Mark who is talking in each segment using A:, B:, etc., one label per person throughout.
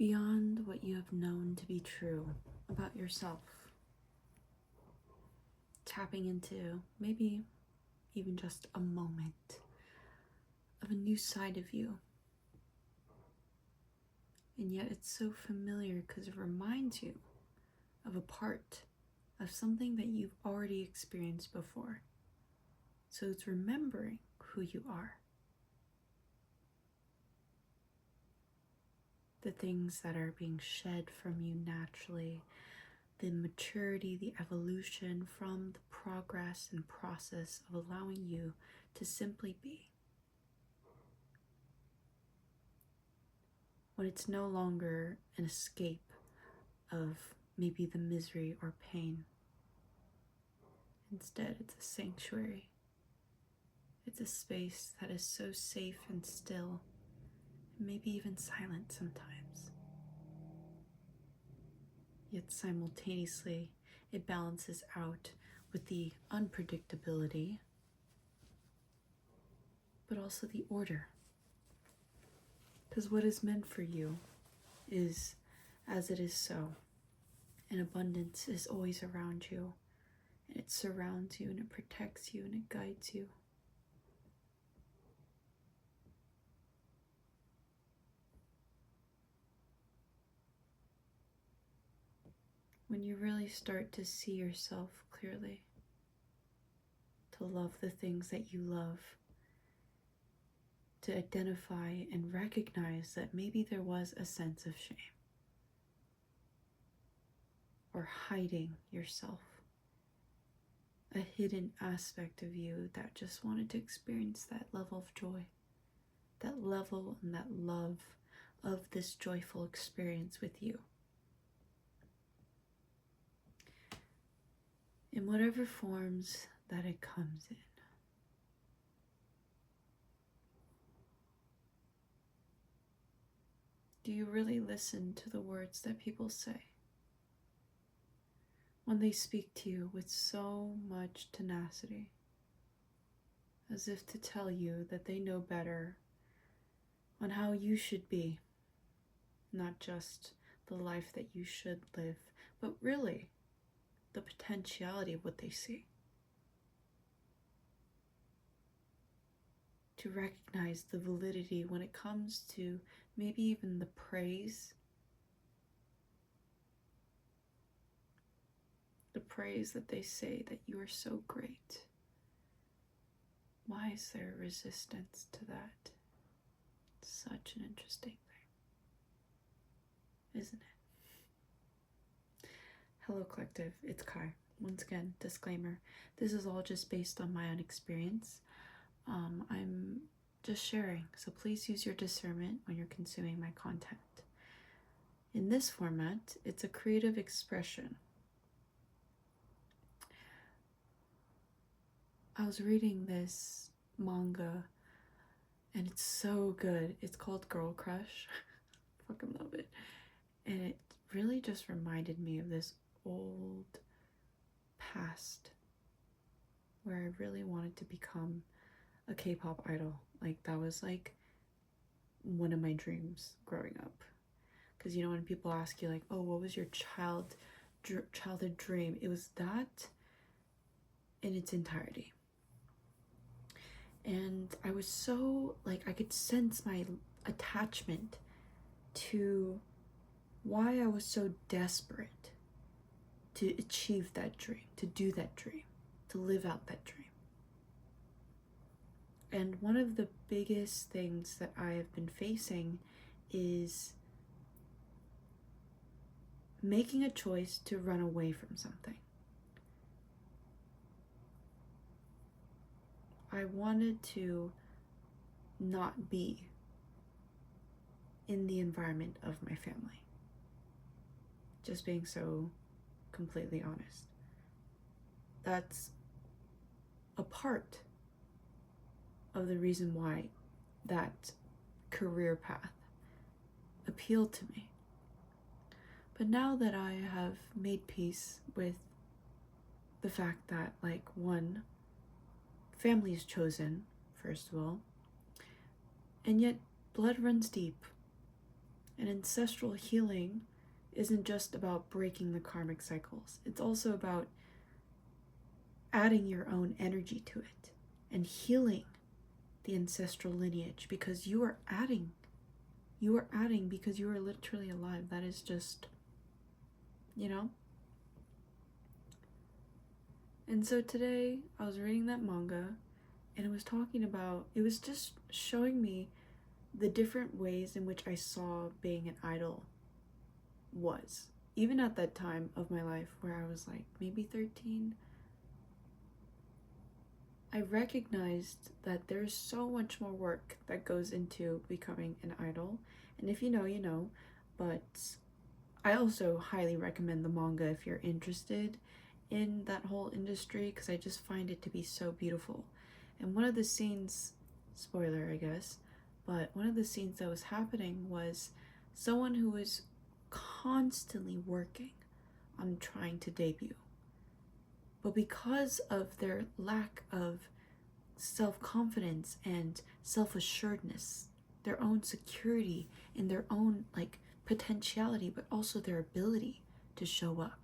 A: beyond what you have known to be true about yourself. Tapping into maybe even just a moment of a new side of you. And yet it's so familiar because it reminds you of a part of something that you've already experienced before. So it's remembering who you are. The things that are being shed from you naturally, the maturity, the evolution from the progress and process of allowing you to simply be. When it's no longer an escape of maybe the misery or pain. Instead, it's a sanctuary. It's a space that is so safe and still, and maybe even silent sometimes. Yet simultaneously, it balances out with the unpredictability, but also the order. Because what is meant for you is as it is so, and abundance is always around you, and it surrounds you, and it protects you, and it guides you. When you really start to see yourself clearly, to love the things that you love, to identify and recognize that maybe there was a sense of shame or hiding yourself, a hidden aspect of you that just wanted to experience that level of joy, that level and that love of this joyful experience with you. In whatever forms that it comes in. Do you really listen to the words that people say? When they speak to you with so much tenacity, as if to tell you that they know better on how you should be, not just the life that you should live, but really the potentiality of what they see. To recognize the validity when it comes to maybe even the praise. The praise that they say that you are so great. Why is there resistance to that? Such an interesting thing, isn't it? Hello Collective, it's Kai. Once again, disclaimer, this is all just based on my own experience. I'm just sharing, so please use your discernment when you're consuming my content. In this format, it's a creative expression. I was reading this manga and it's so good. It's called Girl Crush. Fucking love it. And it really just reminded me of this old past where I really wanted to become a K-pop idol. Like that was like one of my dreams growing up. Because you know when people ask you like, oh, what was your childhood dream? It was that in its entirety. And I was so like, I could sense my attachment to why I was so desperate to achieve that dream, to do that dream, to live out that dream. And one of the biggest things that I have been facing is making a choice to run away from something. I wanted to not be in the environment of my family. Just being so completely honest. That's a part of the reason why that career path appealed to me. But now that I have made peace with the fact that, like, one, family is chosen, first of all, and yet blood runs deep. And ancestral healing isn't just about breaking the karmic cycles, it's also about adding your own energy to it and healing the ancestral lineage, because you are adding. You are adding because you are literally alive. That is just, you know? And so today I was reading that manga, and it was just showing me the different ways in which I saw being an idol was. Even at that time of my life where I was like maybe 13, I recognized that there's so much more work that goes into becoming an idol. And if you know, you know. But I also highly recommend the manga if you're interested in that whole industry, because I just find it to be so beautiful. And one of the scenes, spoiler I guess, but one of the scenes that was happening was someone who was constantly working on trying to debut. But because of their lack of self-confidence and self-assuredness, their own security in their own potentiality, but also their ability to show up,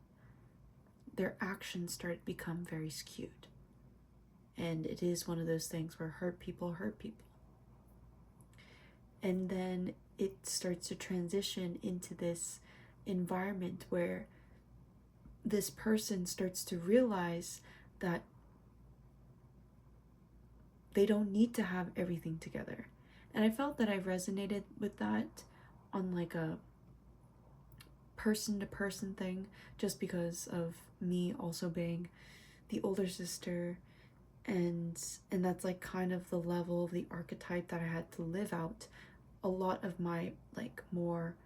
A: their actions start to become very skewed. And it is one of those things where hurt people hurt people. And then it starts to transition into this environment where this person starts to realize that they don't need to have everything together. And I felt that I resonated with that on a person to person thing, just because of me also being the older sister, and that's kind of the level of the archetype that I had to live out a lot of my more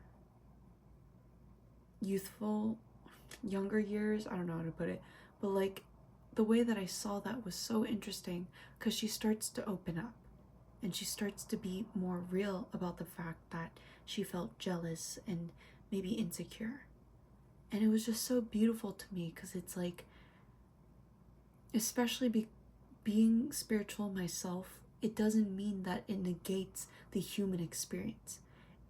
A: youthful younger years. I don't know how to put it, but the way that I saw that was so interesting, because she starts to open up and she starts to be more real about the fact that she felt jealous and maybe insecure. And it was just so beautiful to me, because it's especially being spiritual myself, it doesn't mean that it negates the human experience.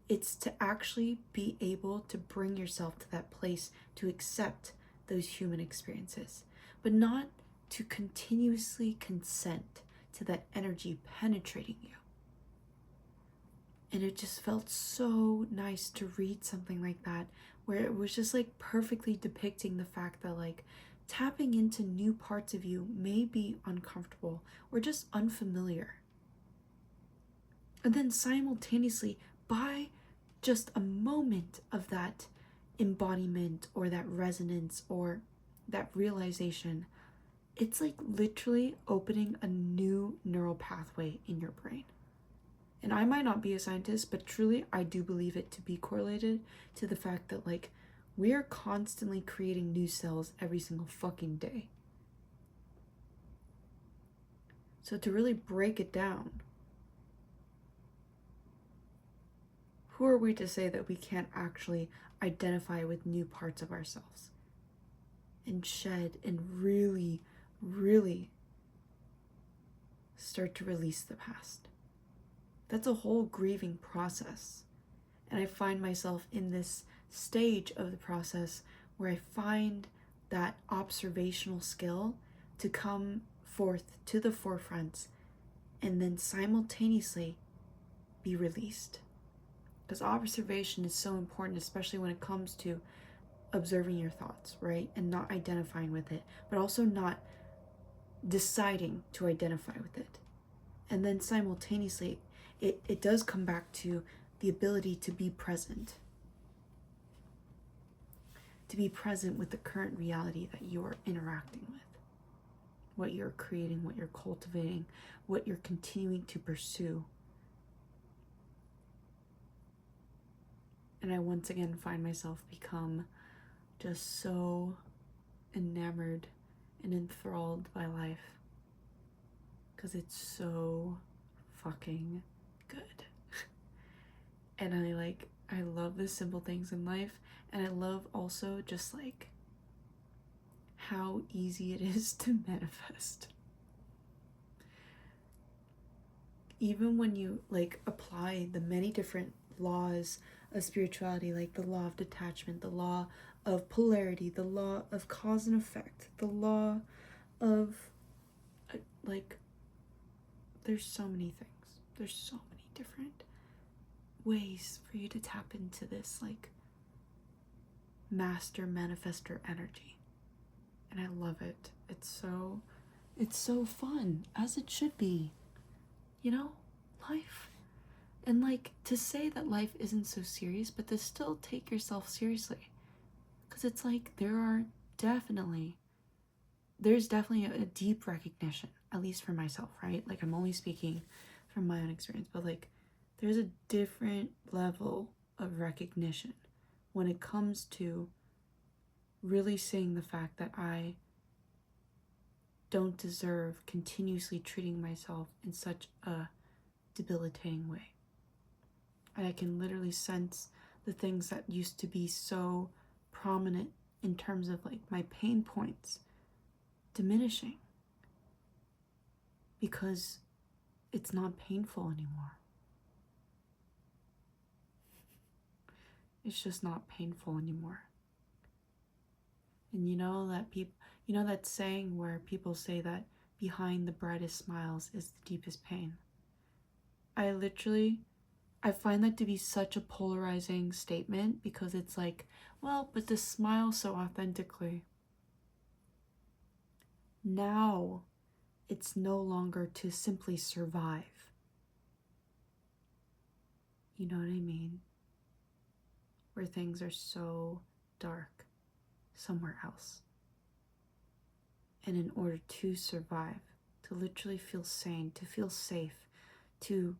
A: It's to actually be able to bring yourself to that place to accept those human experiences, but not to continuously consent to that energy penetrating you. And it just felt so nice to read something like that, where it was just perfectly depicting the fact that tapping into new parts of you may be uncomfortable or just unfamiliar. And then simultaneously, by just a moment of that embodiment or that resonance or that realization, it's literally opening a new neural pathway in your brain. And I might not be a scientist, but truly I do believe it to be correlated to the fact that we are constantly creating new cells every single fucking day. So to really break it down, who are we to say that we can't actually identify with new parts of ourselves and shed and really, really start to release the past? That's a whole grieving process. And I find myself in this stage of the process where I find that observational skill to come forth to the forefront and then simultaneously be released. Because observation is so important, especially when it comes to observing your thoughts, right? And not identifying with it, but also not deciding to identify with it. And then simultaneously, it does come back to the ability to be present. To be present with the current reality that you're interacting with. What you're creating, what you're cultivating, what you're continuing to pursue. And I once again find myself become just so enamored and enthralled by life, because it's so fucking good. And I love the simple things in life, and I love also just how easy it is to manifest. Even when you apply the many different laws of spirituality, like the law of detachment, the law of polarity, the law of cause and effect, the law of, like, there's so many things. There's so many different ways for you to tap into this, like, master manifestor energy. And I love it. It's so fun, as it should be. You know, life. And, like, to say that life isn't so serious, but to still take yourself seriously. Because it's like there's definitely a deep recognition, at least for myself, right? Like, I'm only speaking from my own experience, but, like, there's a different level of recognition when it comes to really seeing the fact that I don't deserve continuously treating myself in such a debilitating way. And I can literally sense the things that used to be so prominent in terms of, like, my pain points diminishing because it's not painful anymore. It's just not painful anymore. And you know that saying where people say that behind the brightest smiles is the deepest pain. I find that to be such a polarizing statement because it's like, well, but to smile so authentically. Now, it's no longer to simply survive. You know what I mean? Where things are so dark somewhere else. And in order to survive, to literally feel sane, to feel safe, to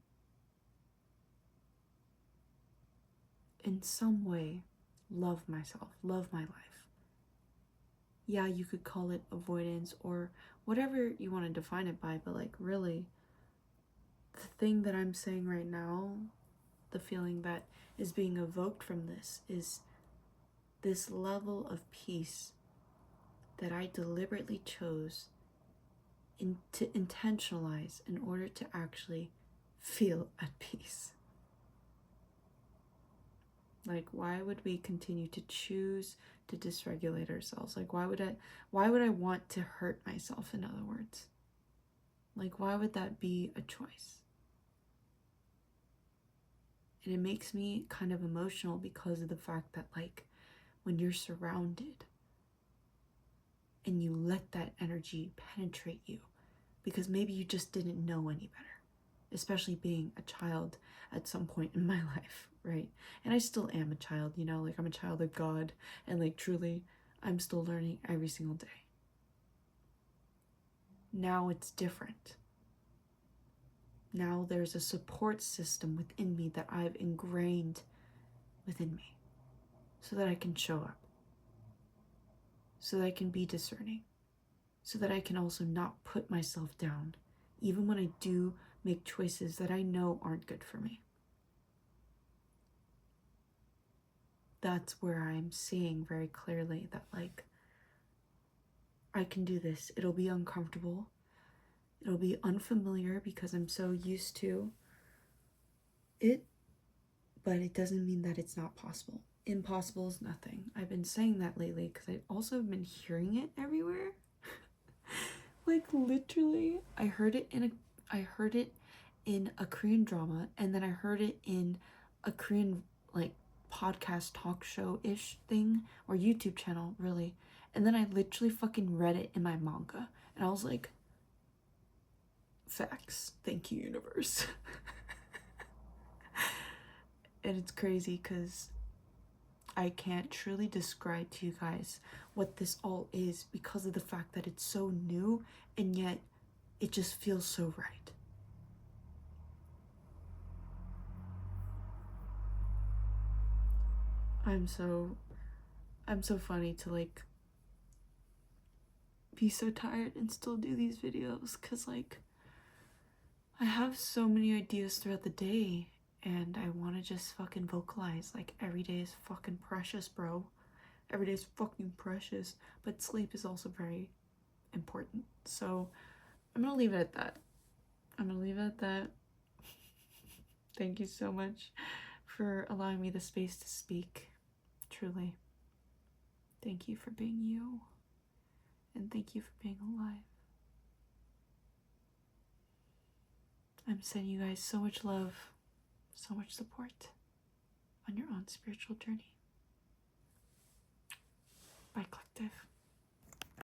A: in some way love myself, love my life. Yeah, you could call it avoidance or whatever you want to define it by, but, like, really, the thing that I'm saying right now, the feeling that is being evoked from this is this level of peace that I deliberately chose to intentionalize in order to actually feel at peace. Like, why would we continue to choose to dysregulate ourselves? Like, why would I want to hurt myself, in other words? Like, why would that be a choice? And it makes me kind of emotional because of the fact that, like, when you're surrounded and you let that energy penetrate you, because maybe you just didn't know any better, especially being a child at some point in my life, right? And I still am a child, you know, like, I'm a child of God, and, like, truly, I'm still learning every single day. Now it's different. Now there's a support system within me that I've ingrained within me so that I can show up, so that I can be discerning, so that I can also not put myself down, even when I do make choices that I know aren't good for me. That's where I'm seeing very clearly that, like, I can do this. It'll be uncomfortable. It'll be unfamiliar because I'm so used to it, but it doesn't mean that it's not possible. Impossible is nothing. I've been saying that lately because I've also been hearing it everywhere. Like, literally, I heard it in a Korean drama, and then I heard it in a Korean, like, podcast talk show-ish thing, or YouTube channel, really. And then I literally fucking read it in my manga, and I was like, facts. Thank you, universe. And it's crazy because I can't truly describe to you guys what this all is because of the fact that it's so new, and yet it just feels so right. I'm so funny to, like, be so tired and still do these videos because, like, I have so many ideas throughout the day and I want to just fucking vocalize. Like, every day is fucking precious, bro. Every day is fucking precious, but sleep is also very important. So I'm gonna leave it at that. Thank you so much for allowing me the space to speak. Truly. Thank you for being you. And thank you for being alive. I'm sending you guys so much love, so much support on your own spiritual journey. Bye, Collective.